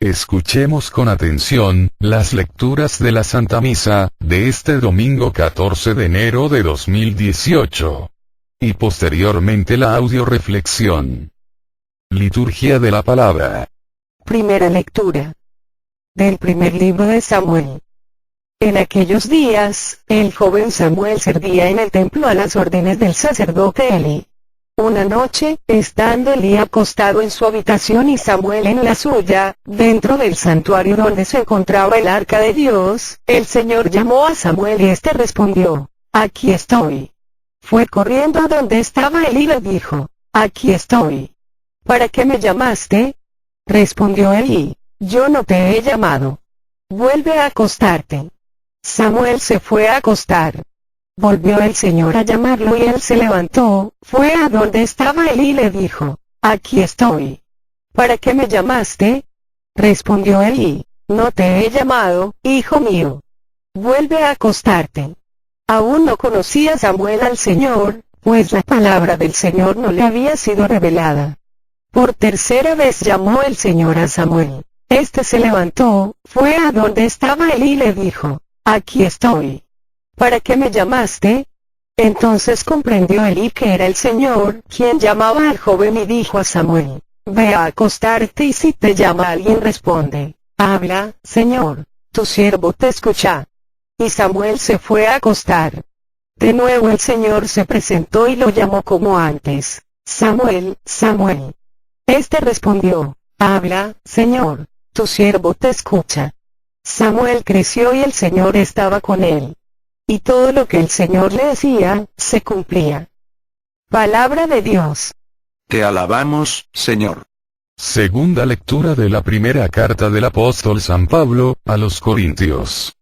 Escuchemos con atención, las lecturas de la Santa Misa, de este domingo 14 de enero de 2018. Y posteriormente la audioreflexión. Liturgia de la Palabra. Primera lectura. Del primer libro de Samuel. En aquellos días, el joven Samuel servía en el templo a las órdenes del sacerdote Eli. Una noche, estando Elí acostado en su habitación y Samuel en la suya, dentro del santuario donde se encontraba el arca de Dios, el Señor llamó a Samuel y éste respondió: «Aquí estoy». Fue corriendo a donde estaba Elí y le dijo: «Aquí estoy». «¿Para qué me llamaste?». Respondió Elí: «Yo no te he llamado. Vuelve a acostarte». Samuel se fue a acostar. Volvió el Señor a llamarlo y él se levantó, fue a donde estaba Elí y le dijo: «Aquí estoy». «¿Para qué me llamaste?». Respondió Elí: «No te he llamado, hijo mío. Vuelve a acostarte». Aún no conocía Samuel al Señor, pues la palabra del Señor no le había sido revelada. Por tercera vez llamó el Señor a Samuel. Este se levantó, fue a donde estaba Elí y le dijo: «Aquí estoy». «¿Para qué me llamaste?». Entonces comprendió Elí que era el Señor quien llamaba al joven y dijo a Samuel: «Ve a acostarte y si te llama alguien responde: Habla, Señor, tu siervo te escucha». Y Samuel se fue a acostar. De nuevo el Señor se presentó y lo llamó como antes: «Samuel, Samuel». Este respondió: «Habla, Señor, tu siervo te escucha». Samuel creció y el Señor estaba con él. Y todo lo que el Señor le decía, se cumplía. Palabra de Dios. Te alabamos, Señor. Segunda lectura de la primera carta del apóstol San Pablo, a los Corintios.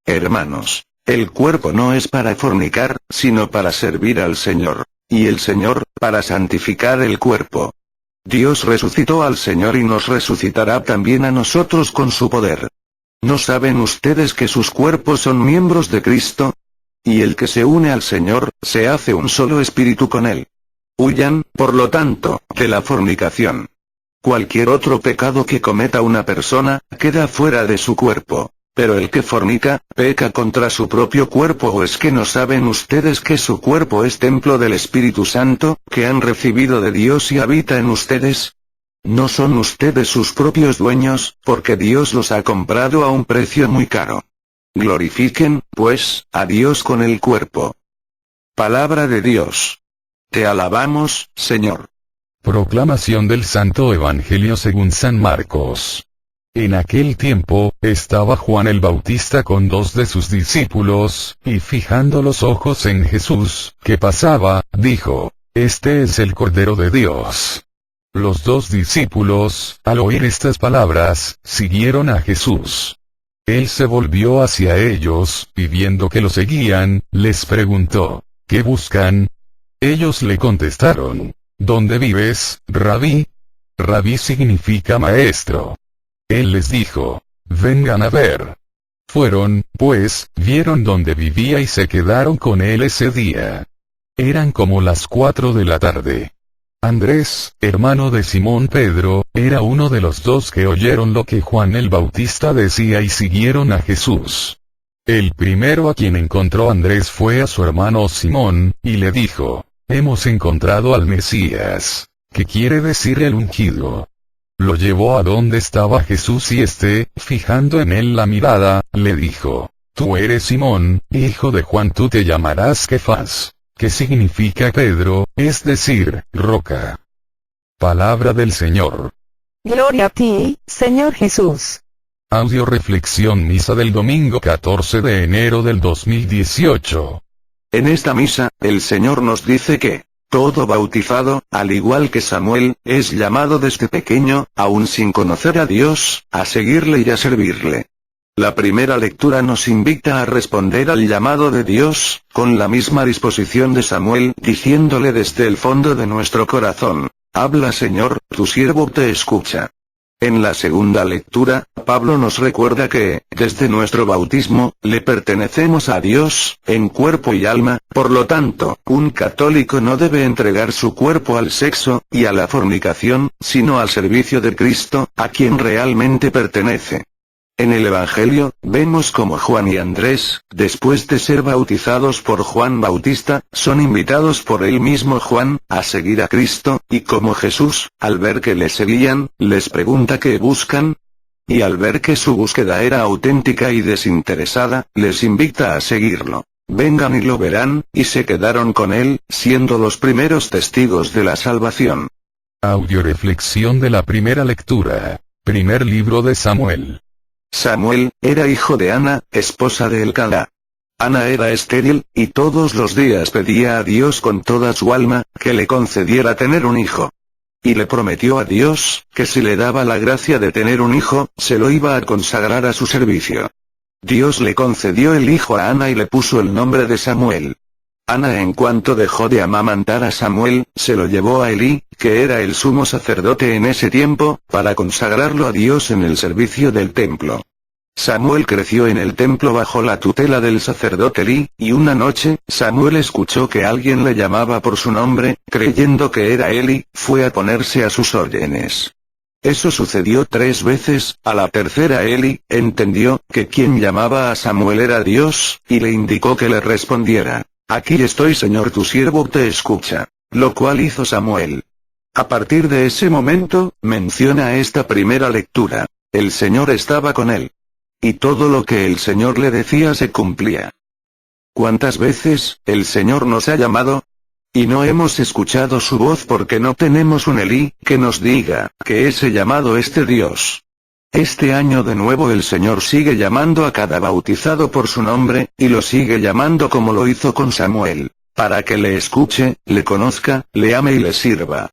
Hermanos, el cuerpo no es para fornicar, sino para servir al Señor, y el Señor, para santificar el cuerpo. Dios resucitó al Señor y nos resucitará también a nosotros con su poder. ¿No saben ustedes que sus cuerpos son miembros de Cristo? Y el que se une al Señor, se hace un solo espíritu con Él. Huyan, por lo tanto, de la fornicación. Cualquier otro pecado que cometa una persona, queda fuera de su cuerpo. Pero el que fornica, peca contra su propio cuerpo. ¿O es que no saben ustedes que su cuerpo es templo del Espíritu Santo, que han recibido de Dios y habita en ustedes? ¿No son ustedes sus propios dueños, porque Dios los ha comprado a un precio muy caro? Glorifiquen, pues, a Dios con el cuerpo. Palabra de Dios. Te alabamos, Señor. Proclamación del Santo Evangelio según San Marcos. En aquel tiempo, estaba Juan el Bautista con 2 de sus discípulos, y fijando los ojos en Jesús, que pasaba, dijo: «Este es el Cordero de Dios». Los 2 discípulos, al oír estas palabras, siguieron a Jesús. Él se volvió hacia ellos, y viendo que lo seguían, les preguntó: «¿Qué buscan?». Ellos le contestaron: «¿Dónde vives, Rabí?». Rabí significa maestro. Él les dijo: «Vengan a ver». Fueron, pues, vieron dónde vivía y se quedaron con él ese día. Eran como las 4 de la tarde. Andrés, hermano de Simón Pedro, era uno de los 2 que oyeron lo que Juan el Bautista decía y siguieron a Jesús. El primero a quien encontró Andrés fue a su hermano Simón, y le dijo: «Hemos encontrado al Mesías», que quiere decir el ungido. Lo llevó a donde estaba Jesús y éste, fijando en él la mirada, le dijo: «Tú eres Simón, hijo de Juan, tú te llamarás Kefas», que significa Pedro, es decir, roca. Palabra del Señor. Gloria a ti, Señor Jesús. Audio reflexión misa del domingo 14 de enero del 2018. En esta misa, el Señor nos dice que todo bautizado, al igual que Samuel, es llamado desde pequeño, aún sin conocer a Dios, a seguirle y a servirle. La primera lectura nos invita a responder al llamado de Dios, con la misma disposición de Samuel, diciéndole desde el fondo de nuestro corazón: «Habla, Señor, tu siervo te escucha». En la segunda lectura, Pablo nos recuerda que, desde nuestro bautismo, le pertenecemos a Dios, en cuerpo y alma, por lo tanto, un católico no debe entregar su cuerpo al sexo, y a la fornicación, sino al servicio de Cristo, a quien realmente pertenece. En el Evangelio, vemos como Juan y Andrés, después de ser bautizados por Juan Bautista, son invitados por el mismo Juan, a seguir a Cristo, y como Jesús, al ver que le seguían, les pregunta qué buscan, y al ver que su búsqueda era auténtica y desinteresada, les invita a seguirlo. Vengan y lo verán, y se quedaron con él, siendo los primeros testigos de la salvación. Audioreflexión de la primera lectura. Primer libro de Samuel. Samuel, era hijo de Ana, esposa de Elcana. Ana era estéril, y todos los días pedía a Dios con toda su alma, que le concediera tener un hijo. Y le prometió a Dios, que si le daba la gracia de tener un hijo, se lo iba a consagrar a su servicio. Dios le concedió el hijo a Ana y le puso el nombre de Samuel. Ana, en cuanto dejó de amamantar a Samuel, se lo llevó a Elí, que era el sumo sacerdote en ese tiempo, para consagrarlo a Dios en el servicio del templo. Samuel creció en el templo bajo la tutela del sacerdote Elí, y una noche, Samuel escuchó que alguien le llamaba por su nombre, creyendo que era Elí, fue a ponerse a sus órdenes. Eso sucedió 3 veces, a la tercera Elí, entendió, que quien llamaba a Samuel era Dios, y le indicó que le respondiera. Aquí estoy, Señor, tu siervo te escucha. Lo cual hizo Samuel. A partir de ese momento, menciona esta primera lectura. El Señor estaba con él. Y todo lo que el Señor le decía se cumplía. ¿Cuántas veces, el Señor nos ha llamado? Y no hemos escuchado su voz porque no tenemos un Elí, que nos diga, que ese llamado es de Dios. Este año de nuevo el Señor sigue llamando a cada bautizado por su nombre, y lo sigue llamando como lo hizo con Samuel, para que le escuche, le conozca, le ame y le sirva.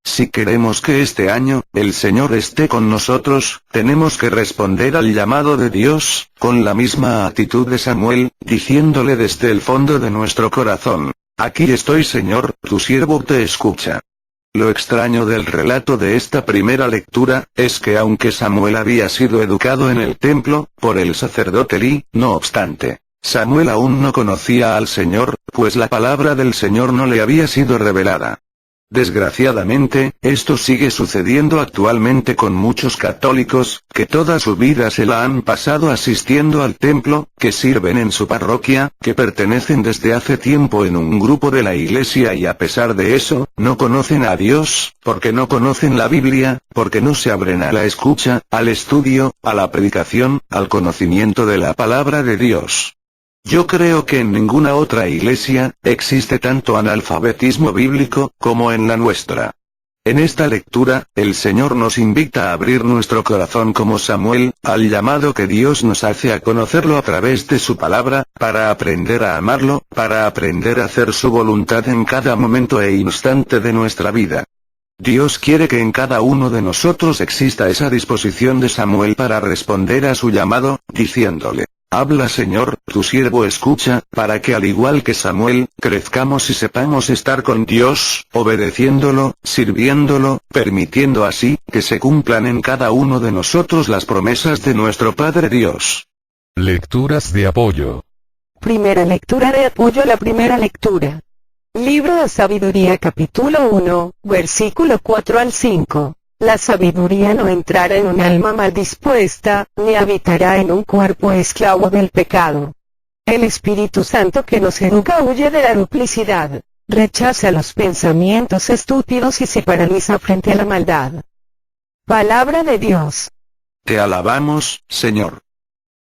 Si queremos que este año, el Señor esté con nosotros, tenemos que responder al llamado de Dios, con la misma actitud de Samuel, diciéndole desde el fondo de nuestro corazón, aquí estoy, Señor, tu siervo te escucha. Lo extraño del relato de esta primera lectura, es que aunque Samuel había sido educado en el templo, por el sacerdote Elí, no obstante, Samuel aún no conocía al Señor, pues la palabra del Señor no le había sido revelada. Desgraciadamente, esto sigue sucediendo actualmente con muchos católicos, que toda su vida se la han pasado asistiendo al templo, que sirven en su parroquia, que pertenecen desde hace tiempo en un grupo de la iglesia y a pesar de eso, no conocen a Dios, porque no conocen la Biblia, porque no se abren a la escucha, al estudio, a la predicación, al conocimiento de la palabra de Dios. Yo creo que en ninguna otra iglesia, existe tanto analfabetismo bíblico, como en la nuestra. En esta lectura, el Señor nos invita a abrir nuestro corazón como Samuel, al llamado que Dios nos hace a conocerlo a través de su palabra, para aprender a amarlo, para aprender a hacer su voluntad en cada momento e instante de nuestra vida. Dios quiere que en cada uno de nosotros exista esa disposición de Samuel para responder a su llamado, diciéndole, habla Señor, tu siervo escucha, para que al igual que Samuel, crezcamos y sepamos estar con Dios, obedeciéndolo, sirviéndolo, permitiendo así, que se cumplan en cada uno de nosotros las promesas de nuestro Padre Dios. Lecturas de apoyo. Primera lectura de apoyo a la primera lectura. Libro de Sabiduría capítulo 1, versículo 4 al 5. La sabiduría no entrará en un alma mal dispuesta, ni habitará en un cuerpo esclavo del pecado. El Espíritu Santo que nos educa huye de la duplicidad, rechaza los pensamientos estúpidos y se paraliza frente a la maldad. Palabra de Dios. Te alabamos, Señor.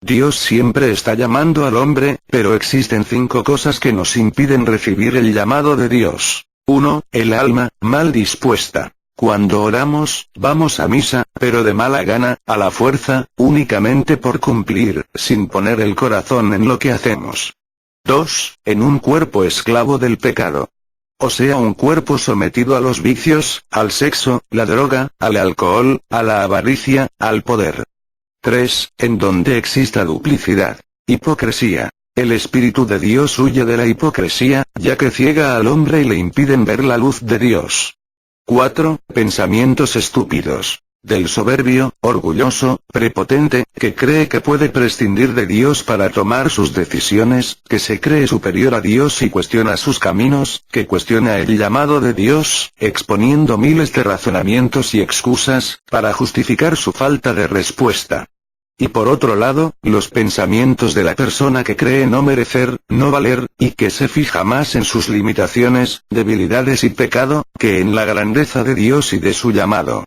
Dios siempre está llamando al hombre, pero existen 5 cosas que nos impiden recibir el llamado de Dios. 1. El alma, mal dispuesta. Cuando oramos, vamos a misa, pero de mala gana, a la fuerza, únicamente por cumplir, sin poner el corazón en lo que hacemos. 2. En un cuerpo esclavo del pecado. O sea, un cuerpo sometido a los vicios, al sexo, la droga, al alcohol, a la avaricia, al poder. 3. En donde exista duplicidad. Hipocresía. El Espíritu de Dios huye de la hipocresía, ya que ciega al hombre y le impiden ver la luz de Dios. 4. Pensamientos estúpidos. Del soberbio, orgulloso, prepotente, que cree que puede prescindir de Dios para tomar sus decisiones, que se cree superior a Dios y cuestiona sus caminos, que cuestiona el llamado de Dios, exponiendo miles de razonamientos y excusas, para justificar su falta de respuesta. Y por otro lado, los pensamientos de la persona que cree no merecer, no valer, y que se fija más en sus limitaciones, debilidades y pecado, que en la grandeza de Dios y de su llamado.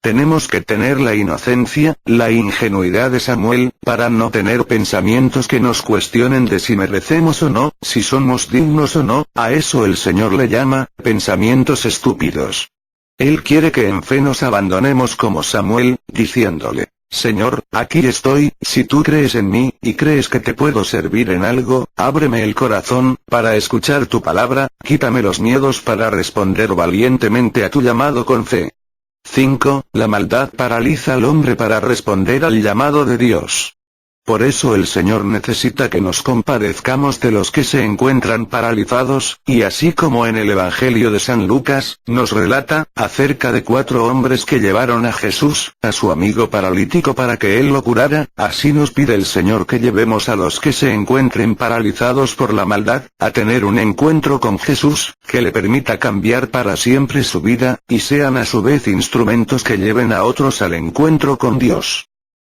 Tenemos que tener la inocencia, la ingenuidad de Samuel, para no tener pensamientos que nos cuestionen de si merecemos o no, si somos dignos o no, a eso el Señor le llama, pensamientos estúpidos. Él quiere que en fe nos abandonemos como Samuel, diciéndole: Señor, aquí estoy, si tú crees en mí, y crees que te puedo servir en algo, ábreme el corazón, para escuchar tu palabra, quítame los miedos para responder valientemente a tu llamado con fe. 5. La maldad paraliza al hombre para responder al llamado de Dios. Por eso el Señor necesita que nos compadezcamos de los que se encuentran paralizados, y así como en el Evangelio de San Lucas, nos relata, acerca de 4 hombres que llevaron a Jesús, a su amigo paralítico para que él lo curara, así nos pide el Señor que llevemos a los que se encuentren paralizados por la maldad, a tener un encuentro con Jesús, que le permita cambiar para siempre su vida, y sean a su vez instrumentos que lleven a otros al encuentro con Dios.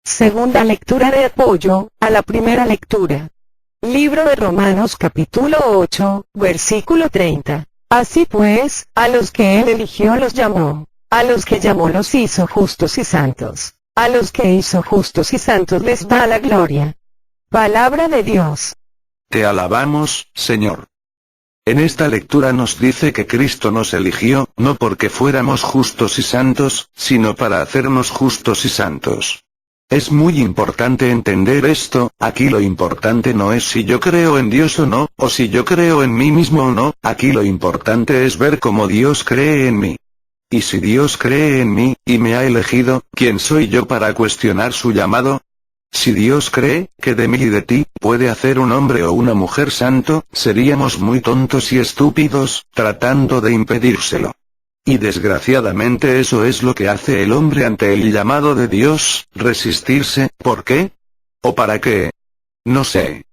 Segunda lectura de apoyo, a la primera lectura. Libro de Romanos capítulo 8, versículo 30. Así pues, a los que él eligió los llamó, a los que llamó los hizo justos y santos, a los que hizo justos y santos les da la gloria. Palabra de Dios. Te alabamos, Señor. En esta lectura nos dice que Cristo nos eligió, no porque fuéramos justos y santos, sino para hacernos justos y santos. Es muy importante entender esto, aquí lo importante no es si yo creo en Dios o no, o si yo creo en mí mismo o no, aquí lo importante es ver cómo Dios cree en mí. Y si Dios cree en mí, y me ha elegido, ¿quién soy yo para cuestionar su llamado? Si Dios cree, que de mí y de ti, puede hacer un hombre o una mujer santo, seríamos muy tontos y estúpidos, tratando de impedírselo. Y desgraciadamente eso es lo que hace el hombre ante el llamado de Dios, resistirse. ¿Por qué? ¿O para qué? No sé.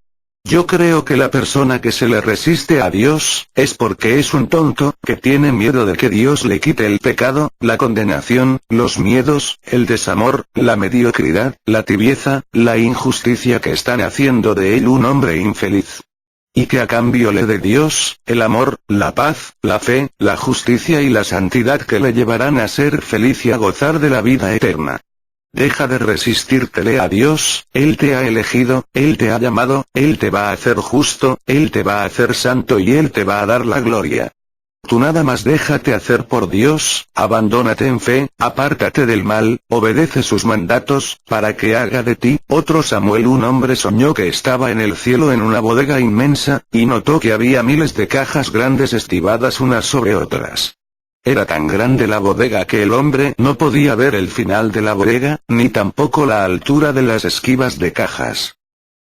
Yo creo que la persona que se le resiste a Dios, es porque es un tonto, que tiene miedo de que Dios le quite el pecado, la condenación, los miedos, el desamor, la mediocridad, la tibieza, la injusticia que están haciendo de él un hombre infeliz. Y que a cambio le dé Dios, el amor, la paz, la fe, la justicia y la santidad que le llevarán a ser feliz y a gozar de la vida eterna. Deja de resistírtele a Dios, Él te ha elegido, Él te ha llamado, Él te va a hacer justo, Él te va a hacer santo y Él te va a dar la gloria. Tú nada más déjate hacer por Dios, abandónate en fe, apártate del mal, obedece sus mandatos, para que haga de ti. Otro Samuel. Un hombre soñó que estaba en el cielo en una bodega inmensa, y notó que había miles de cajas grandes estibadas unas sobre otras. Era tan grande la bodega que el hombre no podía ver el final de la bodega, ni tampoco la altura de las esquivas de cajas.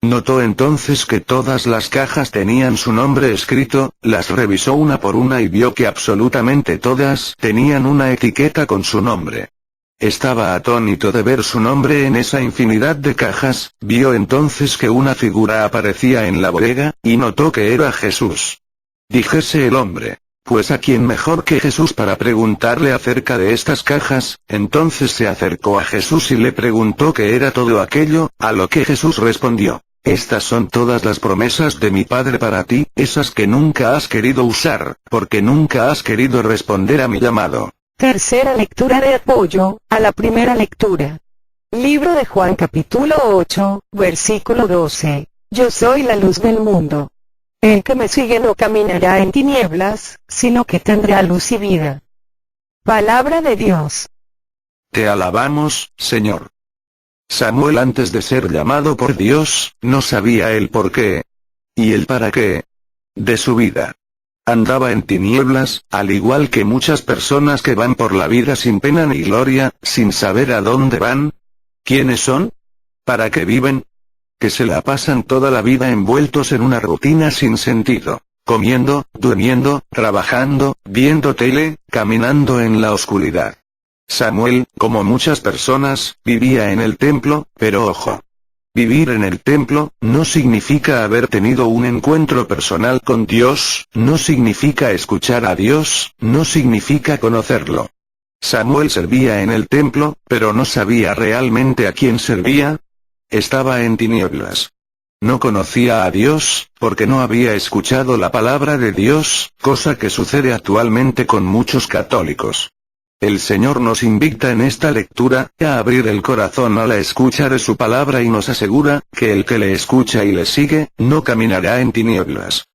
Notó entonces que todas las cajas tenían su nombre escrito, las revisó una por una y vio que absolutamente todas tenían una etiqueta con su nombre. Estaba atónito de ver su nombre en esa infinidad de cajas, vio entonces que una figura aparecía en la bodega, y notó que era Jesús. Dijese el hombre: pues a quién mejor que Jesús para preguntarle acerca de estas cajas. Entonces se acercó a Jesús y le preguntó qué era todo aquello, a lo que Jesús respondió: estas son todas las promesas de mi Padre para ti, esas que nunca has querido usar, porque nunca has querido responder a mi llamado. Tercera lectura de apoyo, a la primera lectura. Libro de Juan capítulo 8, versículo 12. Yo soy la luz del mundo. El que me sigue no caminará en tinieblas, sino que tendrá luz y vida. Palabra de Dios. Te alabamos, Señor. Samuel, antes de ser llamado por Dios, no sabía el por qué y el para qué de su vida. Andaba en tinieblas, al igual que muchas personas que van por la vida sin pena ni gloria, sin saber a dónde van. ¿Quiénes son? ¿Para qué viven? Que se la pasan toda la vida envueltos en una rutina sin sentido, comiendo, durmiendo, trabajando, viendo tele, caminando en la oscuridad. Samuel, como muchas personas, vivía en el templo, pero ojo. Vivir en el templo, no significa haber tenido un encuentro personal con Dios, no significa escuchar a Dios, no significa conocerlo. Samuel servía en el templo, pero no sabía realmente a quién servía. Estaba en tinieblas. No conocía a Dios, porque no había escuchado la palabra de Dios, cosa que sucede actualmente con muchos católicos. El Señor nos invita en esta lectura, a abrir el corazón a la escucha de su palabra y nos asegura, que el que le escucha y le sigue, no caminará en tinieblas.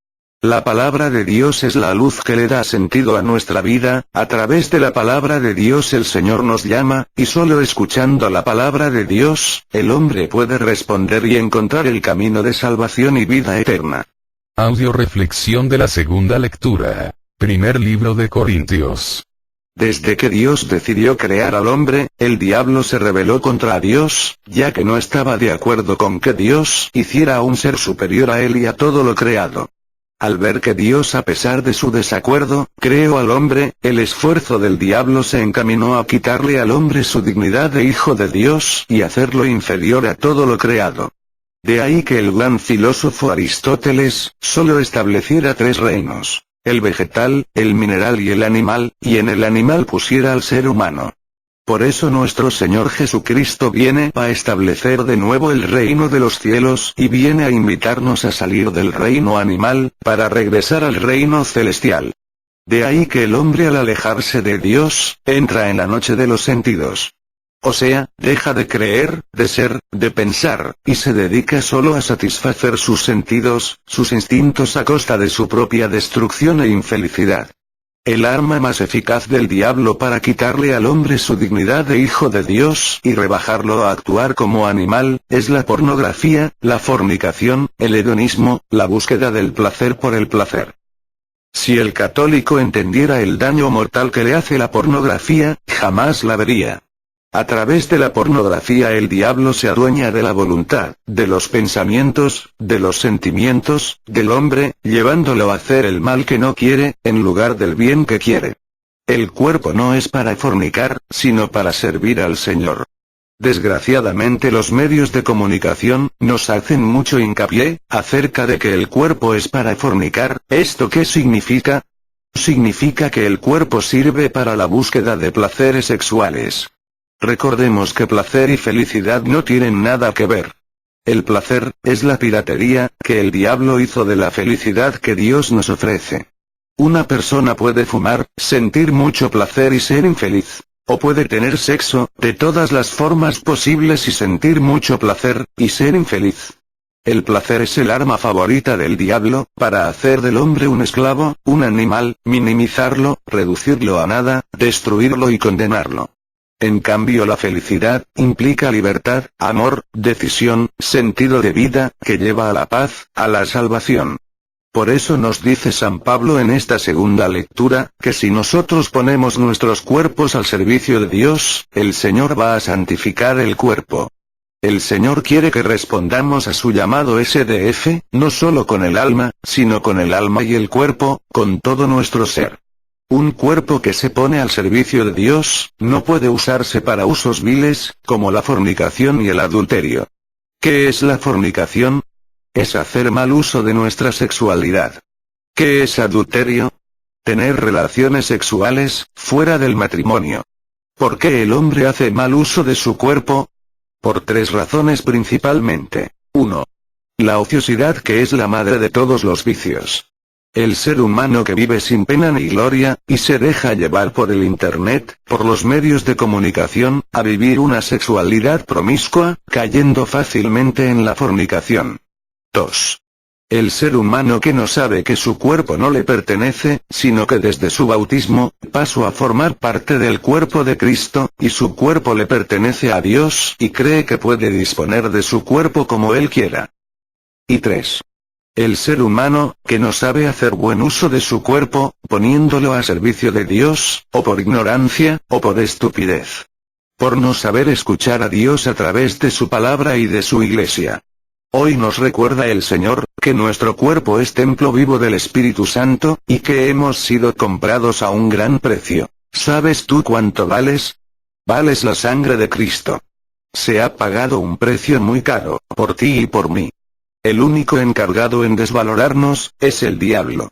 La palabra de Dios es la luz que le da sentido a nuestra vida, a través de la palabra de Dios el Señor nos llama, y solo escuchando la palabra de Dios, el hombre puede responder y encontrar el camino de salvación y vida eterna. Audio reflexión de la segunda lectura. Primer libro de Corintios. Desde que Dios decidió crear al hombre, el diablo se rebeló contra Dios, ya que no estaba de acuerdo con que Dios hiciera a un ser superior a él y a todo lo creado. Al ver que Dios, a pesar de su desacuerdo, creó al hombre, el esfuerzo del diablo se encaminó a quitarle al hombre su dignidad de hijo de Dios y hacerlo inferior a todo lo creado. De ahí que el gran filósofo Aristóteles solo estableciera 3 reinos: el vegetal, el mineral y el animal, y en el animal pusiera al ser humano. Por eso nuestro Señor Jesucristo viene a establecer de nuevo el reino de los cielos y viene a invitarnos a salir del reino animal, para regresar al reino celestial. De ahí que el hombre, al alejarse de Dios, entra en la noche de los sentidos. O sea, deja de creer, de ser, de pensar, y se dedica solo a satisfacer sus sentidos, sus instintos a costa de su propia destrucción e infelicidad. El arma más eficaz del diablo para quitarle al hombre su dignidad de hijo de Dios y rebajarlo a actuar como animal, es la pornografía, la fornicación, el hedonismo, la búsqueda del placer por el placer. Si el católico entendiera el daño mortal que le hace la pornografía, jamás la vería. A través de la pornografía el diablo se adueña de la voluntad, de los pensamientos, de los sentimientos, del hombre, llevándolo a hacer el mal que no quiere, en lugar del bien que quiere. El cuerpo no es para fornicar, sino para servir al Señor. Desgraciadamente los medios de comunicación nos hacen mucho hincapié acerca de que el cuerpo es para fornicar. ¿Esto qué significa? Significa que el cuerpo sirve para la búsqueda de placeres sexuales. Recordemos que placer y felicidad no tienen nada que ver. El placer es la piratería que el diablo hizo de la felicidad que Dios nos ofrece. Una persona puede fumar, sentir mucho placer y ser infeliz. O puede tener sexo, de todas las formas posibles y sentir mucho placer, y ser infeliz. El placer es el arma favorita del diablo, para hacer del hombre un esclavo, un animal, minimizarlo, reducirlo a nada, destruirlo y condenarlo. En cambio la felicidad, implica libertad, amor, decisión, sentido de vida, que lleva a la paz, a la salvación. Por eso nos dice San Pablo en esta segunda lectura, que si nosotros ponemos nuestros cuerpos al servicio de Dios, el Señor va a santificar el cuerpo. El Señor quiere que respondamos a su llamado SDF, no solo con el alma, sino con el alma y el cuerpo, con todo nuestro ser. Un cuerpo que se pone al servicio de Dios, no puede usarse para usos viles, como la fornicación y el adulterio. ¿Qué es la fornicación? Es hacer mal uso de nuestra sexualidad. ¿Qué es adulterio? Tener relaciones sexuales, fuera del matrimonio. ¿Por qué el hombre hace mal uso de su cuerpo? Por 3 razones principalmente. 1. La ociosidad, que es la madre de todos los vicios. El ser humano que vive sin pena ni gloria, y se deja llevar por el Internet, por los medios de comunicación, a vivir una sexualidad promiscua, cayendo fácilmente en la fornicación. 2. El ser humano que no sabe que su cuerpo no le pertenece, sino que desde su bautismo, pasó a formar parte del cuerpo de Cristo, y su cuerpo le pertenece a Dios, y cree que puede disponer de su cuerpo como él quiera. Y 3. El ser humano, que no sabe hacer buen uso de su cuerpo, poniéndolo a servicio de Dios, o por ignorancia, o por estupidez. Por no saber escuchar a Dios a través de su palabra y de su iglesia. Hoy nos recuerda el Señor, que nuestro cuerpo es templo vivo del Espíritu Santo, y que hemos sido comprados a un gran precio. ¿Sabes tú cuánto vales? Vales la sangre de Cristo. Se ha pagado un precio muy caro, por ti y por mí. El único encargado en desvalorarnos, es el diablo.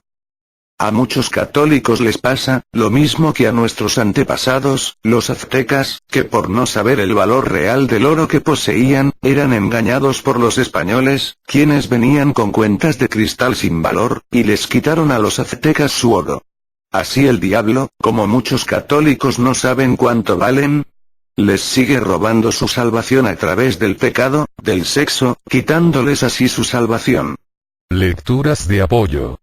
A muchos católicos les pasa, lo mismo que a nuestros antepasados, los aztecas, que por no saber el valor real del oro que poseían, eran engañados por los españoles, quienes venían con cuentas de cristal sin valor, y les quitaron a los aztecas su oro. Así el diablo, como muchos católicos no saben cuánto valen, les sigue robando su salvación a través del pecado, del sexo, quitándoles así su salvación. Lecturas de apoyo.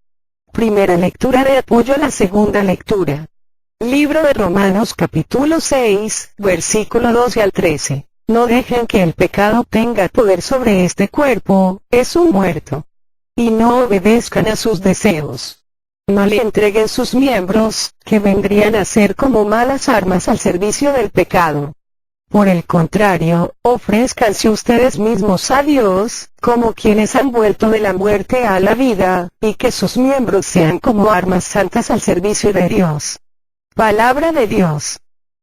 Primera lectura de apoyo a la segunda lectura. Libro de Romanos capítulo 6, versículo 12 al 13. No dejen que el pecado tenga poder sobre este cuerpo, es un muerto. Y no obedezcan a sus deseos. No le entreguen sus miembros, que vendrían a ser como malas armas al servicio del pecado. Por el contrario, ofrézcanse ustedes mismos a Dios, como quienes han vuelto de la muerte a la vida, y que sus miembros sean como armas santas al servicio de Dios. Palabra de Dios.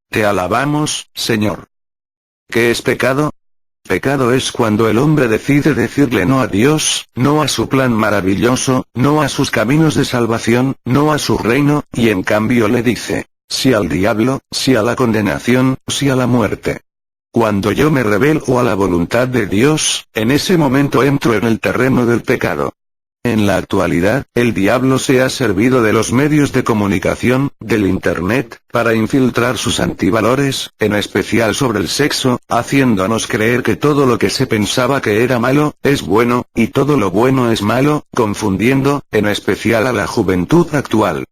Te alabamos, Señor. ¿Qué es pecado? Pecado es cuando el hombre decide decirle no a Dios, no a su plan maravilloso, no a sus caminos de salvación, no a su reino, y en cambio le dice sí al diablo, sí a la condenación, sí a la muerte. Cuando yo me rebelo a la voluntad de Dios, en ese momento entro en el terreno del pecado. En la actualidad, el diablo se ha servido de los medios de comunicación, del Internet, para infiltrar sus antivalores, en especial sobre el sexo, haciéndonos creer que todo lo que se pensaba que era malo, es bueno, y todo lo bueno es malo, confundiendo, en especial a la juventud actual.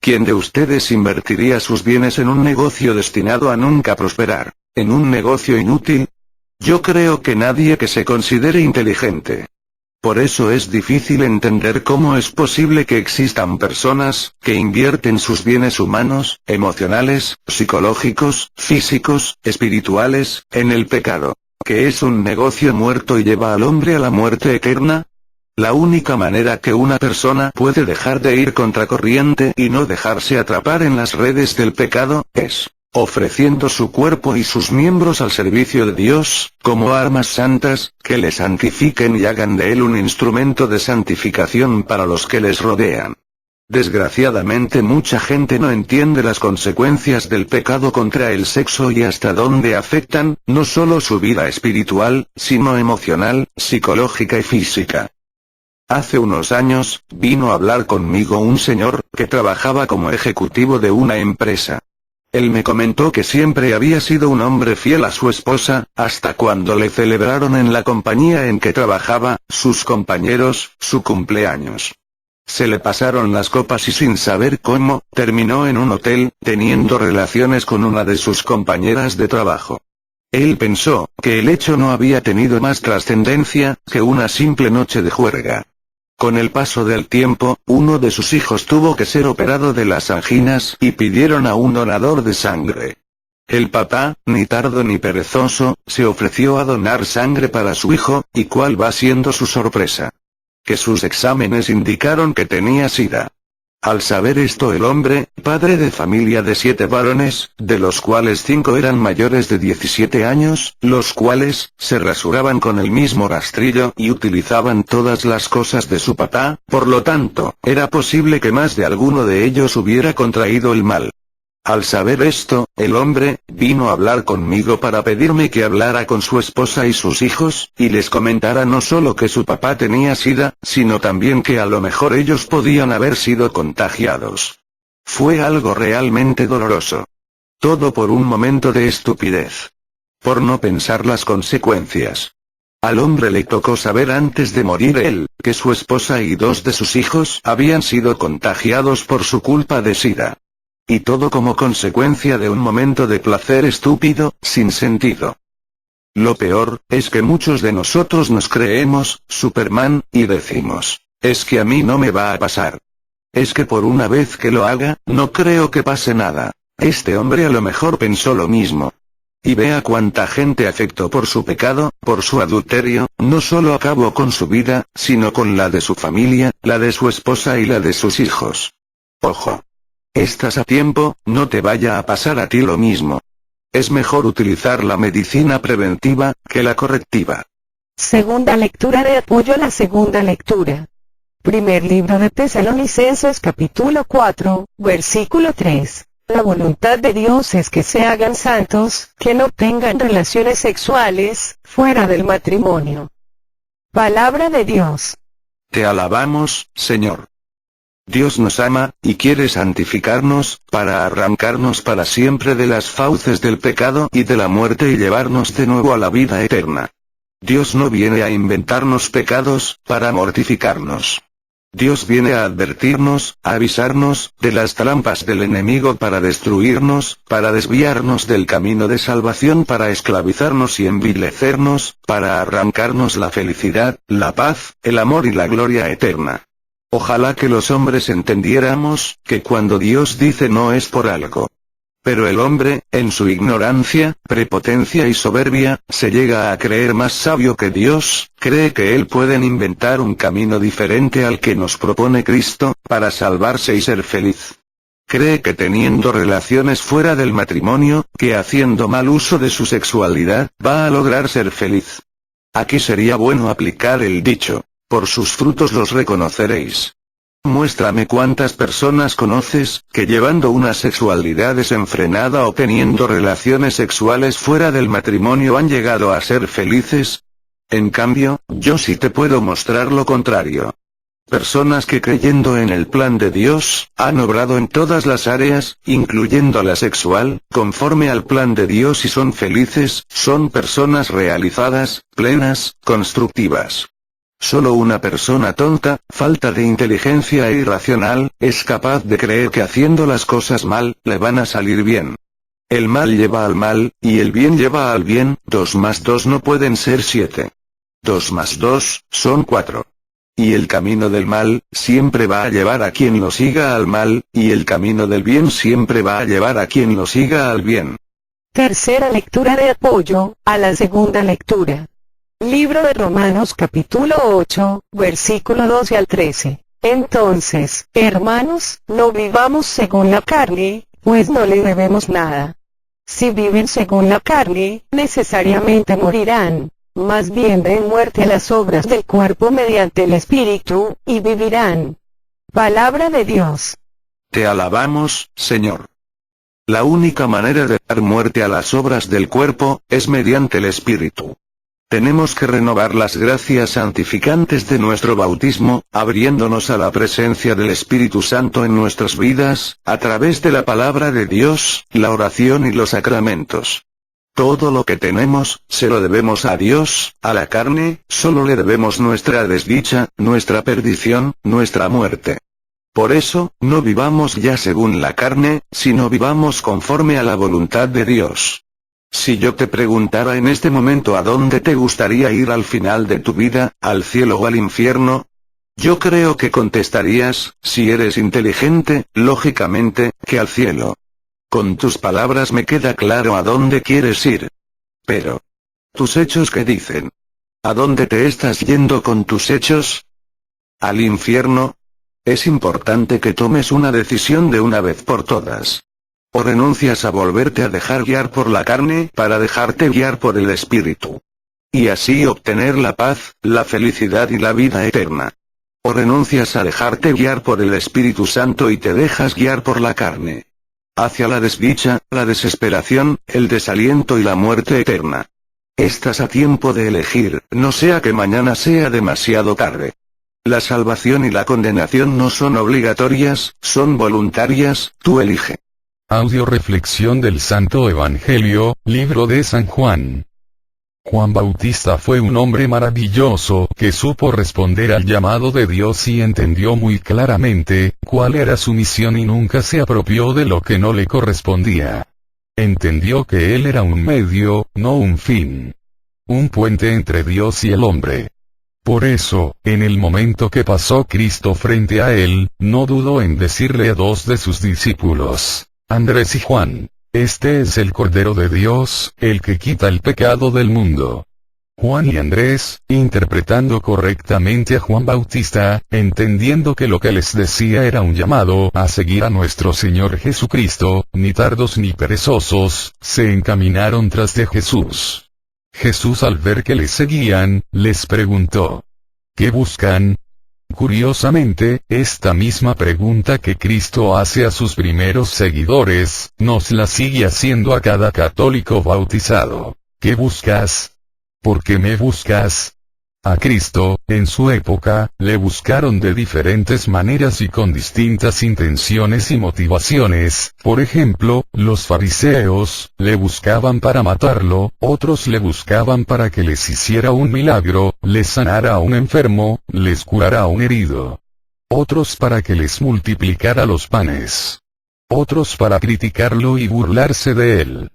¿Quién de ustedes invertiría sus bienes en un negocio destinado a nunca prosperar? ¿En un negocio inútil? Yo creo que nadie que se considere inteligente. Por eso es difícil entender cómo es posible que existan personas, que invierten sus bienes humanos, emocionales, psicológicos, físicos, espirituales, en el pecado. ¿Que es un negocio muerto y lleva al hombre a la muerte eterna? La única manera que una persona puede dejar de ir contracorriente y no dejarse atrapar en las redes del pecado, es ofreciendo su cuerpo y sus miembros al servicio de Dios, como armas santas, que le santifiquen y hagan de él un instrumento de santificación para los que les rodean. Desgraciadamente mucha gente no entiende las consecuencias del pecado contra el sexo y hasta dónde afectan, no solo su vida espiritual, sino emocional, psicológica y física. Hace unos años, vino a hablar conmigo un señor, que trabajaba como ejecutivo de una empresa. Él me comentó que siempre había sido un hombre fiel a su esposa, hasta cuando le celebraron en la compañía en que trabajaba, sus compañeros, su cumpleaños. Se le pasaron las copas y sin saber cómo, terminó en un hotel, teniendo relaciones con una de sus compañeras de trabajo. Él pensó, que el hecho no había tenido más trascendencia, que una simple noche de juerga. Con el paso del tiempo, uno de sus hijos tuvo que ser operado de las anginas y pidieron a un donador de sangre. El papá, ni tardo ni perezoso, se ofreció a donar sangre para su hijo, ¿y cuál va siendo su sorpresa? Que sus exámenes indicaron que tenía SIDA. Al saber esto el hombre, padre de familia de 7 varones, de los cuales 5 eran mayores de 17 años, los cuales, se rasuraban con el mismo rastrillo y utilizaban todas las cosas de su papá, por lo tanto, era posible que más de alguno de ellos hubiera contraído el mal. Al saber esto, el hombre, vino a hablar conmigo para pedirme que hablara con su esposa y sus hijos, y les comentara no solo que su papá tenía SIDA, sino también que a lo mejor ellos podían haber sido contagiados. Fue algo realmente doloroso. Todo por un momento de estupidez. Por no pensar las consecuencias. Al hombre le tocó saber antes de morir él, que su esposa y 2 de sus hijos habían sido contagiados por su culpa de SIDA. Y todo como consecuencia de un momento de placer estúpido, sin sentido. Lo peor, es que muchos de nosotros nos creemos Superman, y decimos, es que a mí no me va a pasar. Es que por una vez que lo haga, no creo que pase nada. Este hombre a lo mejor pensó lo mismo. Y vea cuánta gente afectó por su pecado, por su adulterio, no solo acabó con su vida, sino con la de su familia, la de su esposa y la de sus hijos. Ojo. Estás a tiempo, no te vaya a pasar a ti lo mismo. Es mejor utilizar la medicina preventiva que la correctiva. Segunda lectura de apoyo a la segunda lectura. Primer libro de Tesalonicenses capítulo 4, versículo 3. La voluntad de Dios es que se hagan santos, que no tengan relaciones sexuales, fuera del matrimonio. Palabra de Dios. Te alabamos, Señor. Dios nos ama, y quiere santificarnos, para arrancarnos para siempre de las fauces del pecado y de la muerte y llevarnos de nuevo a la vida eterna. Dios no viene a inventarnos pecados, para mortificarnos. Dios viene a advertirnos, a avisarnos, de las trampas del enemigo para destruirnos, para desviarnos del camino de salvación, para esclavizarnos y envilecernos, para arrancarnos la felicidad, la paz, el amor y la gloria eterna. Ojalá que los hombres entendiéramos, que cuando Dios dice no es por algo. Pero el hombre, en su ignorancia, prepotencia y soberbia, se llega a creer más sabio que Dios, cree que él puede inventar un camino diferente al que nos propone Cristo, para salvarse y ser feliz. Cree que teniendo relaciones fuera del matrimonio, que haciendo mal uso de su sexualidad, va a lograr ser feliz. Aquí sería bueno aplicar el dicho: por sus frutos los reconoceréis. Muéstrame cuántas personas conoces, que llevando una sexualidad desenfrenada o teniendo relaciones sexuales fuera del matrimonio han llegado a ser felices. En cambio, yo sí te puedo mostrar lo contrario. Personas que creyendo en el plan de Dios, han obrado en todas las áreas, incluyendo la sexual, conforme al plan de Dios y son felices, son personas realizadas, plenas, constructivas. Solo una persona tonta, falta de inteligencia e irracional, es capaz de creer que haciendo las cosas mal, le van a salir bien. El mal lleva al mal, y el bien lleva al bien. 2 más 2 no pueden ser 7. 2 más 2, son 4. Y el camino del mal, siempre va a llevar a quien lo siga al mal, y el camino del bien siempre va a llevar a quien lo siga al bien. Tercera lectura de apoyo a la segunda lectura. Libro de Romanos capítulo 8, versículo 12 al 13. Entonces, hermanos, no vivamos según la carne, pues no le debemos nada. Si viven según la carne, necesariamente morirán. Más bien den muerte a las obras del cuerpo mediante el Espíritu, y vivirán. Palabra de Dios. Te alabamos, Señor. La única manera de dar muerte a las obras del cuerpo, es mediante el Espíritu. Tenemos que renovar las gracias santificantes de nuestro bautismo, abriéndonos a la presencia del Espíritu Santo en nuestras vidas, a través de la palabra de Dios, la oración y los sacramentos. Todo lo que tenemos, se lo debemos a Dios. A la carne, solo le debemos nuestra desdicha, nuestra perdición, nuestra muerte. Por eso, no vivamos ya según la carne, sino vivamos conforme a la voluntad de Dios. Si yo te preguntara en este momento a dónde te gustaría ir al final de tu vida, al cielo o al infierno, yo creo que contestarías, si eres inteligente, lógicamente, que al cielo. Con tus palabras me queda claro a dónde quieres ir. Pero, ¿tus hechos qué dicen? ¿A dónde te estás yendo con tus hechos? ¿Al infierno? Es importante que tomes una decisión de una vez por todas. O renuncias a volverte a dejar guiar por la carne para dejarte guiar por el Espíritu. Y así obtener la paz, la felicidad y la vida eterna. O renuncias a dejarte guiar por el Espíritu Santo y te dejas guiar por la carne. Hacia la desdicha, la desesperación, el desaliento y la muerte eterna. Estás a tiempo de elegir, no sea que mañana sea demasiado tarde. La salvación y la condenación no son obligatorias, son voluntarias, tú elige. Audio reflexión del Santo Evangelio, libro de San Juan. Juan Bautista fue un hombre maravilloso que supo responder al llamado de Dios y entendió muy claramente cuál era su misión y nunca se apropió de lo que no le correspondía. Entendió que él era un medio, no un fin. Un puente entre Dios y el hombre. Por eso, en el momento que pasó Cristo frente a él, no dudó en decirle a 2 de sus discípulos, Andrés y Juan: este es el Cordero de Dios, el que quita el pecado del mundo. Juan y Andrés, interpretando correctamente a Juan Bautista, entendiendo que lo que les decía era un llamado a seguir a nuestro Señor Jesucristo, ni tardos ni perezosos, se encaminaron tras de Jesús. Jesús, al ver que les seguían, les preguntó: ¿qué buscan? Curiosamente, esta misma pregunta que Cristo hace a sus primeros seguidores, nos la sigue haciendo a cada católico bautizado. ¿Qué buscas? ¿Por qué me buscas? A Cristo, en su época, le buscaron de diferentes maneras y con distintas intenciones y motivaciones. Por ejemplo, los fariseos le buscaban para matarlo, otros le buscaban para que les hiciera un milagro, les sanara a un enfermo, les curara a un herido. Otros para que les multiplicara los panes. Otros para criticarlo y burlarse de él.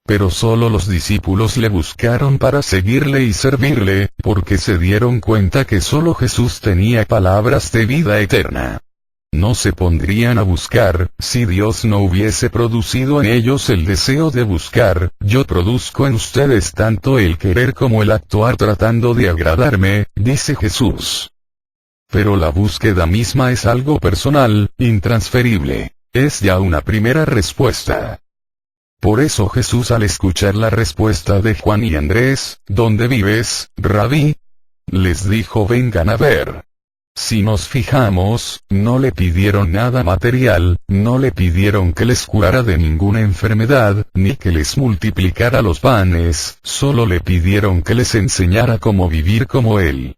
Pero solo los discípulos le buscaron para seguirle y servirle, porque se dieron cuenta que solo Jesús tenía palabras de vida eterna. No se pondrían a buscar, si Dios no hubiese producido en ellos el deseo de buscar. Yo produzco en ustedes tanto el querer como el actuar tratando de agradarme, dice Jesús. Pero la búsqueda misma es algo personal, intransferible. Es ya una primera respuesta. Por eso Jesús, al escuchar la respuesta de Juan y Andrés, ¿dónde vives, Rabí?, les dijo: vengan a ver. Si nos fijamos, no le pidieron nada material, no le pidieron que les curara de ninguna enfermedad, ni que les multiplicara los panes, solo le pidieron que les enseñara cómo vivir como Él.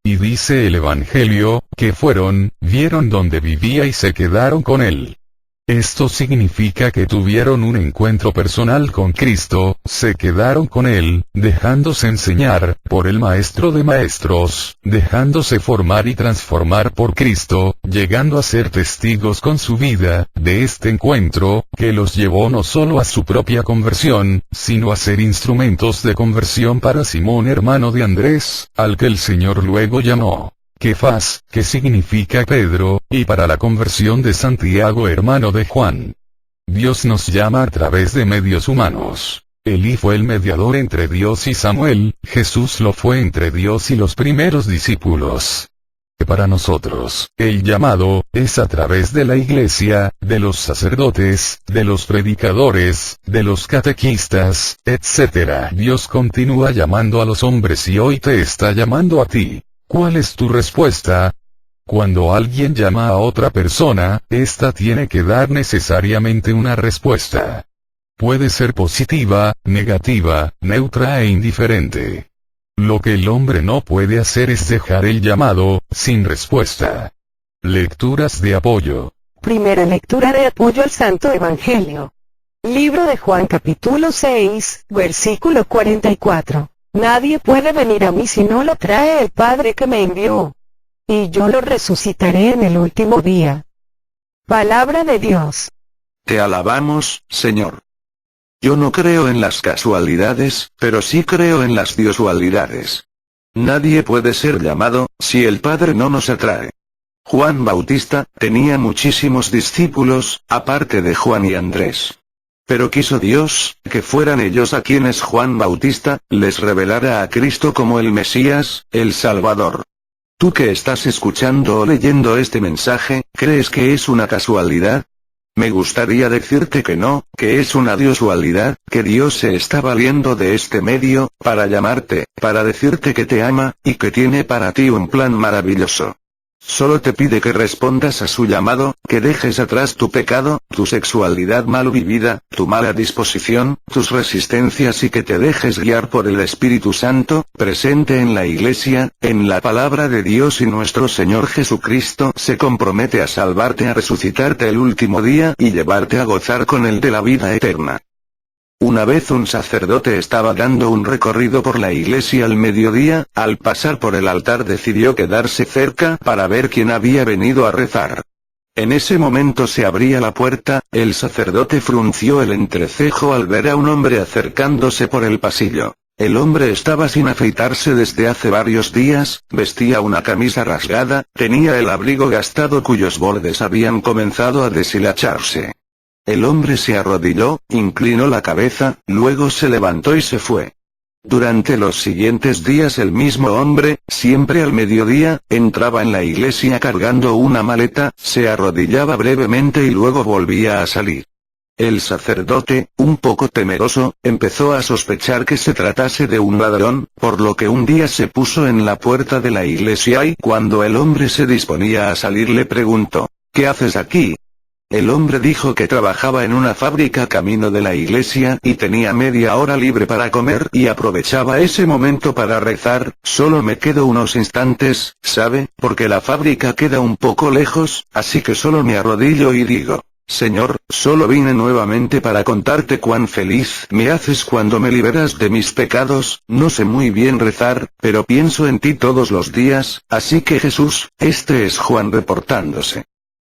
Y dice el Evangelio, que fueron, vieron dónde vivía y se quedaron con Él. Esto significa que tuvieron un encuentro personal con Cristo, se quedaron con Él, dejándose enseñar, por el Maestro de Maestros, dejándose formar y transformar por Cristo, llegando a ser testigos con su vida, de este encuentro, que los llevó no solo a su propia conversión, sino a ser instrumentos de conversión para Simón, hermano de Andrés, al que el Señor luego llamó Kefas, que significa Pedro, y para la conversión de Santiago, hermano de Juan. Dios nos llama a través de medios humanos. Elí fue el mediador entre Dios y Samuel, Jesús lo fue entre Dios y los primeros discípulos. Para nosotros, el llamado, es a través de la iglesia, de los sacerdotes, de los predicadores, de los catequistas, etc. Dios continúa llamando a los hombres y hoy te está llamando a ti. ¿Cuál es tu respuesta? Cuando alguien llama a otra persona, ésta tiene que dar necesariamente una respuesta. Puede ser positiva, negativa, neutra e indiferente. Lo que el hombre no puede hacer es dejar el llamado, sin respuesta. Lecturas de apoyo. Primera lectura de apoyo al Santo Evangelio. Libro de Juan capítulo 6, versículo 44. Nadie puede venir a mí si no lo trae el Padre que me envió. Y yo lo resucitaré en el último día. Palabra de Dios. Te alabamos, Señor. Yo no creo en las casualidades, pero sí creo en las diosualidades. Nadie puede ser llamado, si el Padre no nos atrae. Juan Bautista tenía muchísimos discípulos, aparte de Juan y Andrés. Pero quiso Dios, que fueran ellos a quienes Juan Bautista les revelara a Cristo como el Mesías, el Salvador. Tú que estás escuchando o leyendo este mensaje, ¿crees que es una casualidad? Me gustaría decirte que no, que es una diosualidad, que Dios se está valiendo de este medio, para llamarte, para decirte que te ama, y que tiene para ti un plan maravilloso. Solo te pide que respondas a su llamado, que dejes atrás tu pecado, tu sexualidad mal vivida, tu mala disposición, tus resistencias y que te dejes guiar por el Espíritu Santo, presente en la Iglesia, en la palabra de Dios, y nuestro Señor Jesucristo se compromete a salvarte, a resucitarte el último día y llevarte a gozar con Él de la vida eterna. Una vez un sacerdote estaba dando un recorrido por la iglesia al mediodía, al pasar por el altar decidió quedarse cerca para ver quién había venido a rezar. En ese momento se abría la puerta, el sacerdote frunció el entrecejo al ver a un hombre acercándose por el pasillo. El hombre estaba sin afeitarse desde hace varios días, vestía una camisa rasgada, tenía el abrigo gastado cuyos bordes habían comenzado a deshilacharse. El hombre se arrodilló, inclinó la cabeza, luego se levantó y se fue. Durante los siguientes días el mismo hombre, siempre al mediodía, entraba en la iglesia cargando una maleta, se arrodillaba brevemente y luego volvía a salir. El sacerdote, un poco temeroso, empezó a sospechar que se tratase de un ladrón, por lo que un día se puso en la puerta de la iglesia y cuando el hombre se disponía a salir le preguntó: ¿Qué haces aquí? El hombre dijo que trabajaba en una fábrica camino de la iglesia y tenía media hora libre para comer y aprovechaba ese momento para rezar. Solo me quedo unos instantes, ¿sabe? Porque la fábrica queda un poco lejos, así que solo me arrodillo y digo: Señor, solo vine nuevamente para contarte cuán feliz me haces cuando me liberas de mis pecados. No sé muy bien rezar, pero pienso en ti todos los días, así que Jesús, este es Juan reportándose.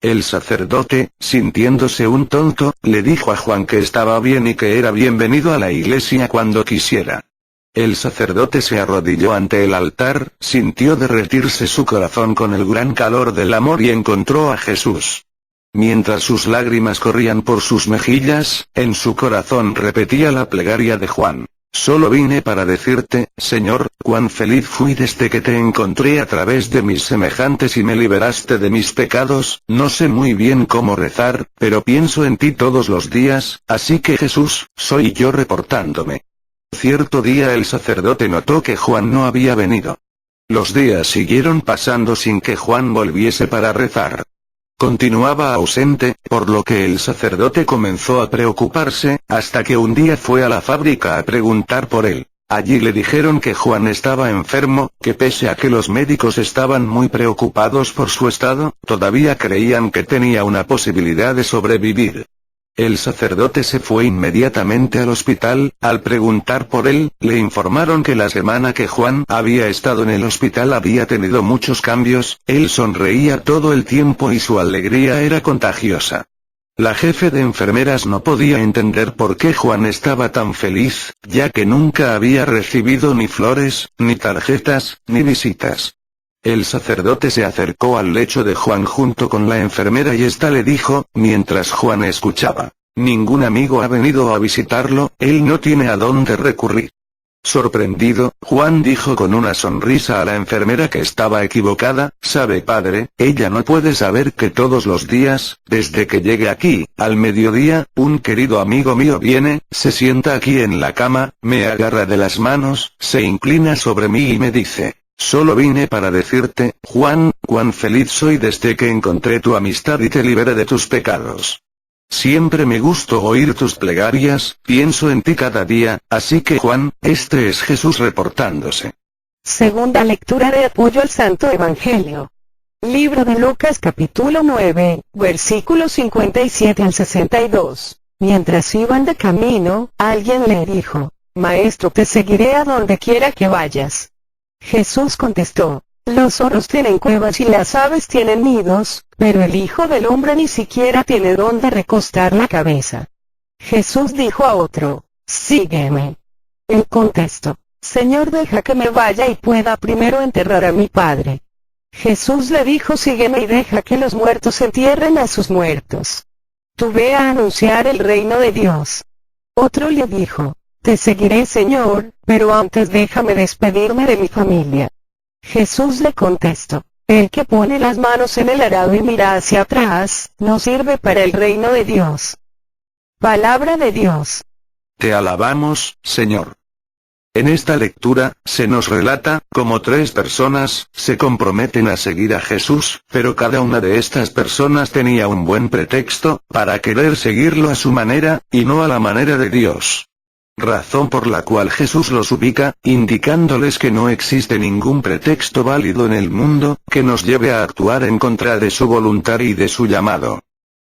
El sacerdote, sintiéndose un tonto, le dijo a Juan que estaba bien y que era bienvenido a la iglesia cuando quisiera. El sacerdote se arrodilló ante el altar, sintió derretirse su corazón con el gran calor del amor y encontró a Jesús. Mientras sus lágrimas corrían por sus mejillas, en su corazón repetía la plegaria de Juan: Solo vine para decirte, Señor, cuán feliz fui desde que te encontré a través de mis semejantes y me liberaste de mis pecados. No sé muy bien cómo rezar, pero pienso en ti todos los días, así que Jesús, soy yo reportándome. Cierto día el sacerdote notó que Juan no había venido. Los días siguieron pasando sin que Juan volviese para rezar. Continuaba ausente, por lo que el sacerdote comenzó a preocuparse, hasta que un día fue a la fábrica a preguntar por él. Allí le dijeron que Juan estaba enfermo, que pese a que los médicos estaban muy preocupados por su estado, todavía creían que tenía una posibilidad de sobrevivir. El sacerdote se fue inmediatamente al hospital. Al preguntar por él, le informaron que la semana que Juan había estado en el hospital había tenido muchos cambios. Él sonreía todo el tiempo y su alegría era contagiosa. La jefe de enfermeras no podía entender por qué Juan estaba tan feliz, ya que nunca había recibido ni flores, ni tarjetas, ni visitas. El sacerdote se acercó al lecho de Juan junto con la enfermera y ésta le dijo, mientras Juan escuchaba: Ningún amigo ha venido a visitarlo, él no tiene a dónde recurrir. Sorprendido, Juan dijo con una sonrisa a la enfermera que estaba equivocada: Sabe, padre, ella no puede saber que todos los días, desde que llegue aquí, al mediodía, un querido amigo mío viene, se sienta aquí en la cama, me agarra de las manos, se inclina sobre mí y me dice: Solo vine para decirte, Juan, cuán feliz soy desde que encontré tu amistad y te liberé de tus pecados. Siempre me gustó oír tus plegarias, pienso en ti cada día, así que Juan, este es Jesús reportándose. Segunda lectura de apoyo al Santo Evangelio. Libro de Lucas capítulo 9, versículos 57 al 62. Mientras iban de camino, alguien le dijo: Maestro, te seguiré a donde quiera que vayas. Jesús contestó: Los zorros tienen cuevas y las aves tienen nidos, pero el Hijo del Hombre ni siquiera tiene dónde recostar la cabeza. Jesús dijo a otro: Sígueme. Él contestó: Señor, deja que me vaya y pueda primero enterrar a mi padre. Jesús le dijo: Sígueme y deja que los muertos entierren a sus muertos. Tú ve a anunciar el reino de Dios. Otro le dijo: Te seguiré, Señor, pero antes déjame despedirme de mi familia. Jesús le contestó: El que pone las manos en el arado y mira hacia atrás, no sirve para el reino de Dios. Palabra de Dios. Te alabamos, Señor. En esta lectura, se nos relata, cómo 3 personas, se comprometen a seguir a Jesús, pero cada una de estas personas tenía un buen pretexto, para querer seguirlo a su manera, y no a la manera de Dios. Razón por la cual Jesús los ubica, indicándoles que no existe ningún pretexto válido en el mundo, que nos lleve a actuar en contra de su voluntad y de su llamado.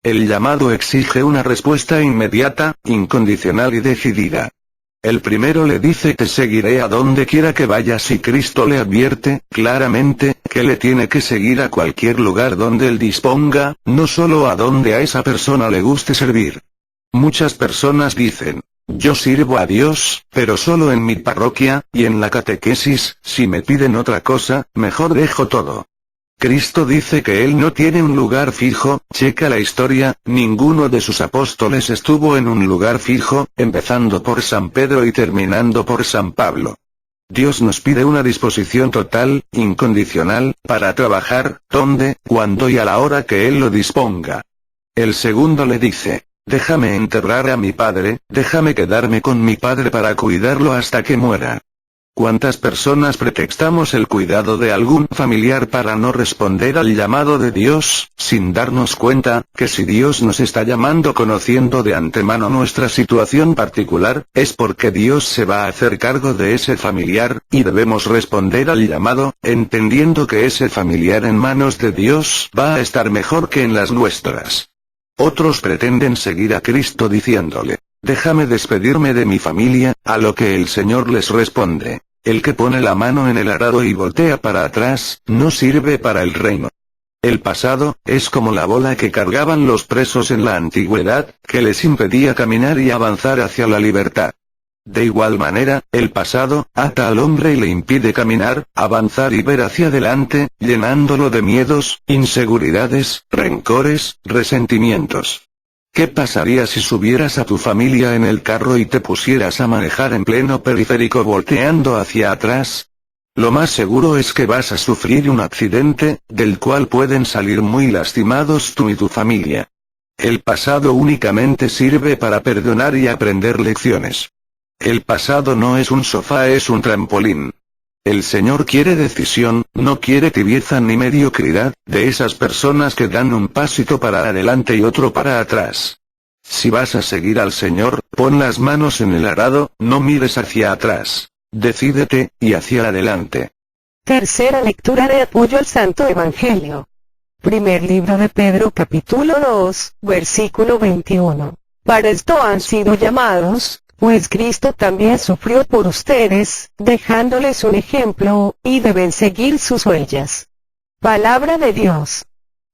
El llamado exige una respuesta inmediata, incondicional y decidida. El primero le dice: Te seguiré a donde quiera que vayas, y Cristo le advierte, claramente, que le tiene que seguir a cualquier lugar donde él disponga, no solo a donde a esa persona le guste servir. Muchas personas dicen: Yo sirvo a Dios, pero solo en mi parroquia, y en la catequesis, si me piden otra cosa, mejor dejo todo. Cristo dice que Él no tiene un lugar fijo. Checa la historia, ninguno de sus apóstoles estuvo en un lugar fijo, empezando por San Pedro y terminando por San Pablo. Dios nos pide una disposición total, incondicional, para trabajar, donde, cuando y a la hora que Él lo disponga. El segundo le dice: déjame enterrar a mi padre, déjame quedarme con mi padre para cuidarlo hasta que muera. ¿Cuántas personas pretextamos el cuidado de algún familiar para no responder al llamado de Dios, sin darnos cuenta, que si Dios nos está llamando conociendo de antemano nuestra situación particular, es porque Dios se va a hacer cargo de ese familiar, y debemos responder al llamado, entendiendo que ese familiar en manos de Dios va a estar mejor que en las nuestras? Otros pretenden seguir a Cristo diciéndole: déjame despedirme de mi familia, a lo que el Señor les responde: el que pone la mano en el arado y voltea para atrás, no sirve para el reino. El pasado, es como la bola que cargaban los presos en la antigüedad, que les impedía caminar y avanzar hacia la libertad. De igual manera, el pasado, ata al hombre y le impide caminar, avanzar y ver hacia adelante, llenándolo de miedos, inseguridades, rencores, resentimientos. ¿Qué pasaría si subieras a tu familia en el carro y te pusieras a manejar en pleno periférico volteando hacia atrás? Lo más seguro es que vas a sufrir un accidente, del cual pueden salir muy lastimados tú y tu familia. El pasado únicamente sirve para perdonar y aprender lecciones. El pasado no es un sofá, es un trampolín. El Señor quiere decisión, no quiere tibieza ni mediocridad, de esas personas que dan un pasito para adelante y otro para atrás. Si vas a seguir al Señor, pon las manos en el arado, no mires hacia atrás. Decídete, y hacia adelante. Tercera lectura de apoyo al Santo Evangelio. Primer libro de Pedro capítulo 2, versículo 21. Para esto han sido llamados, pues Cristo también sufrió por ustedes, dejándoles un ejemplo, y deben seguir sus huellas. Palabra de Dios.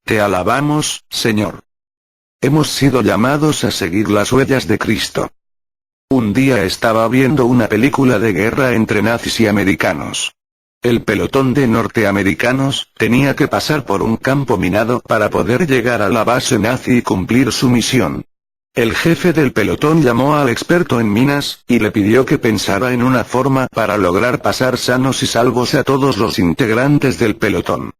Te alabamos, Señor. Hemos sido llamados a seguir las huellas de Cristo. Un día estaba viendo una película de guerra entre nazis y americanos. El pelotón de norteamericanos tenía que pasar por un campo minado para poder llegar a la base nazi y cumplir su misión. El jefe del pelotón llamó al experto en minas, y le pidió que pensara en una forma para lograr pasar sanos y salvos a todos los integrantes del pelotón.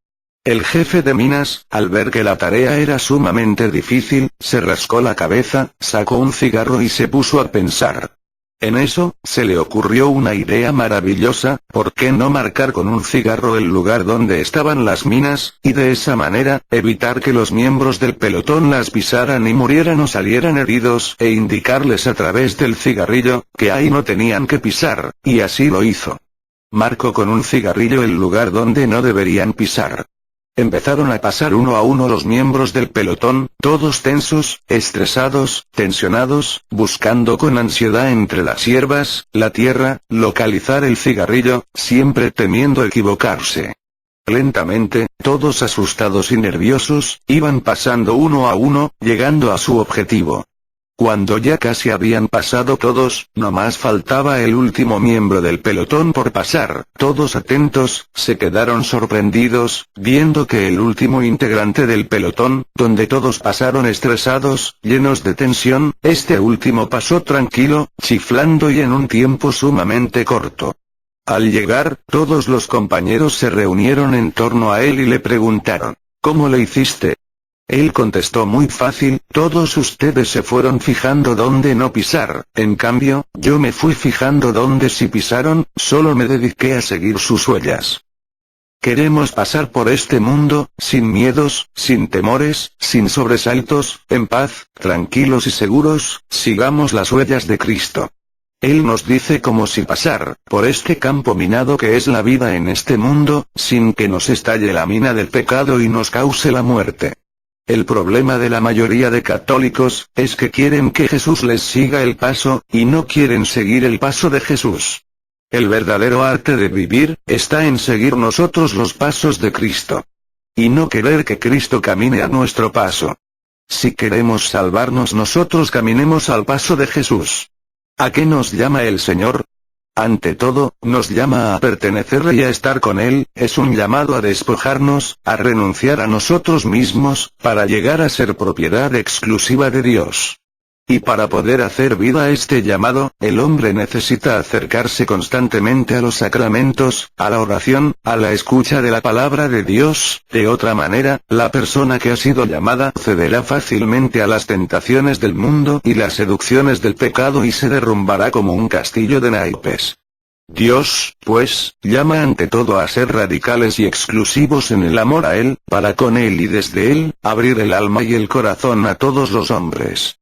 El jefe de minas, al ver que la tarea era sumamente difícil, se rascó la cabeza, sacó un cigarro y se puso a pensar. En eso, se le ocurrió una idea maravillosa: ¿por qué no marcar con un cigarro el lugar donde estaban las minas, y de esa manera, evitar que los miembros del pelotón las pisaran y murieran o salieran heridos, e indicarles a través del cigarrillo, que ahí no tenían que pisar? Y así lo hizo. Marcó con un cigarrillo el lugar donde no deberían pisar. Empezaron a pasar uno a uno los miembros del pelotón, todos tensos, estresados, tensionados, buscando con ansiedad entre las hierbas, la tierra, localizar el cigarrillo, siempre temiendo equivocarse. Lentamente, todos asustados y nerviosos, iban pasando uno a uno, llegando a su objetivo. Cuando ya casi habían pasado todos, nomás faltaba el último miembro del pelotón por pasar. Todos atentos, se quedaron sorprendidos, viendo que el último integrante del pelotón, donde todos pasaron estresados, llenos de tensión, este último pasó tranquilo, chiflando y en un tiempo sumamente corto. Al llegar, todos los compañeros se reunieron en torno a él y le preguntaron: ¿cómo lo hiciste? Él contestó: muy fácil, todos ustedes se fueron fijando dónde no pisar, en cambio, yo me fui fijando dónde sí pisaron, solo me dediqué a seguir sus huellas. Queremos pasar por este mundo, sin miedos, sin temores, sin sobresaltos, en paz, tranquilos y seguros, sigamos las huellas de Cristo. Él nos dice cómo si pasar por este campo minado que es la vida en este mundo, sin que nos estalle la mina del pecado y nos cause la muerte. El problema de la mayoría de católicos, es que quieren que Jesús les siga el paso, y no quieren seguir el paso de Jesús. El verdadero arte de vivir, está en seguir nosotros los pasos de Cristo. Y no querer que Cristo camine a nuestro paso. Si queremos salvarnos nosotros caminemos al paso de Jesús. ¿A qué nos llama el Señor? Ante todo, nos llama a pertenecerle y a estar con Él, es un llamado a despojarnos, a renunciar a nosotros mismos, para llegar a ser propiedad exclusiva de Dios. Y para poder hacer vida a este llamado, el hombre necesita acercarse constantemente a los sacramentos, a la oración, a la escucha de la palabra de Dios. De otra manera, la persona que ha sido llamada cederá fácilmente a las tentaciones del mundo y las seducciones del pecado y se derrumbará como un castillo de naipes. Dios, pues, llama ante todo a ser radicales y exclusivos en el amor a Él, para con Él y desde Él, abrir el alma y el corazón a todos los hombres.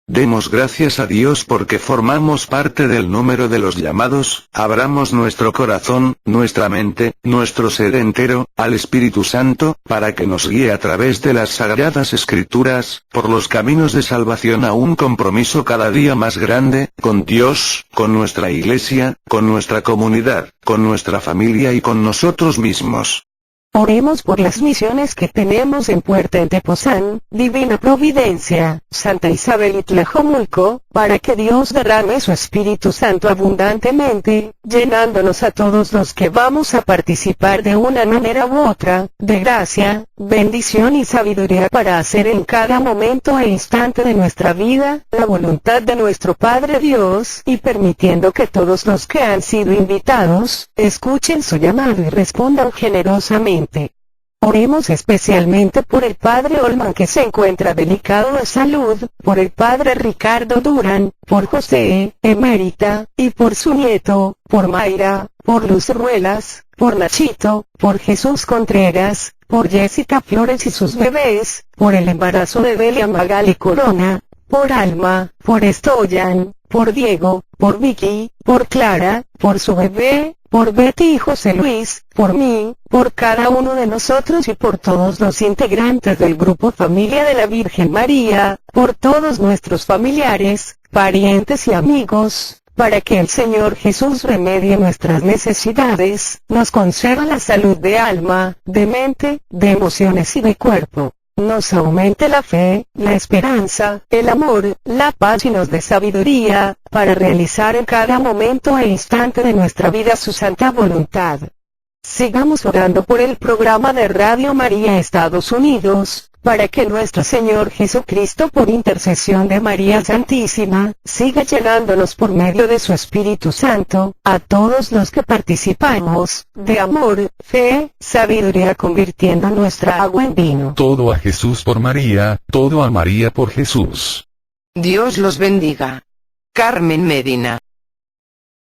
Demos gracias a Dios porque formamos parte del número de los llamados, abramos nuestro corazón, nuestra mente, nuestro ser entero, al Espíritu Santo, para que nos guíe a través de las sagradas Escrituras, por los caminos de salvación a un compromiso cada día más grande, con Dios, con nuestra Iglesia, con nuestra comunidad, con nuestra familia y con nosotros mismos. Oremos por las misiones que tenemos en Puerto Tepoztlán, Divina Providencia, Santa Isabel y Tlajomulco, para que Dios derrame su Espíritu Santo abundantemente, llenándonos a todos los que vamos a participar de una manera u otra, de gracia, bendición y sabiduría para hacer en cada momento e instante de nuestra vida, la voluntad de nuestro Padre Dios, y permitiendo que todos los que han sido invitados, escuchen su llamado y respondan generosamente. Oremos especialmente por el Padre Olman que se encuentra delicado de salud, por el Padre Ricardo Durán, por José, emérita, y por su nieto, por Mayra, por Luz Ruelas, por Nachito, por Jesús Contreras, por Jessica Flores y sus bebés, por el embarazo de Delia Magali Corona, por Alma, por Estoyan, por Diego, por Vicky, por Clara, por su bebé, por Betty y José Luis, por mí, por cada uno de nosotros y por todos los integrantes del grupo Familia de la Virgen María, por todos nuestros familiares, parientes y amigos, para que el Señor Jesús remedie nuestras necesidades, nos conceda la salud de alma, de mente, de emociones y de cuerpo. Nos aumente la fe, la esperanza, el amor, la paz y nos dé sabiduría, para realizar en cada momento e instante de nuestra vida su santa voluntad. Sigamos orando por el programa de Radio María Estados Unidos, para que nuestro Señor Jesucristo por intercesión de María Santísima, siga llenándonos por medio de su Espíritu Santo, a todos los que participamos, de amor, fe, sabiduría convirtiendo nuestra agua en vino. Todo a Jesús por María, todo a María por Jesús. Dios los bendiga. Carmen Medina.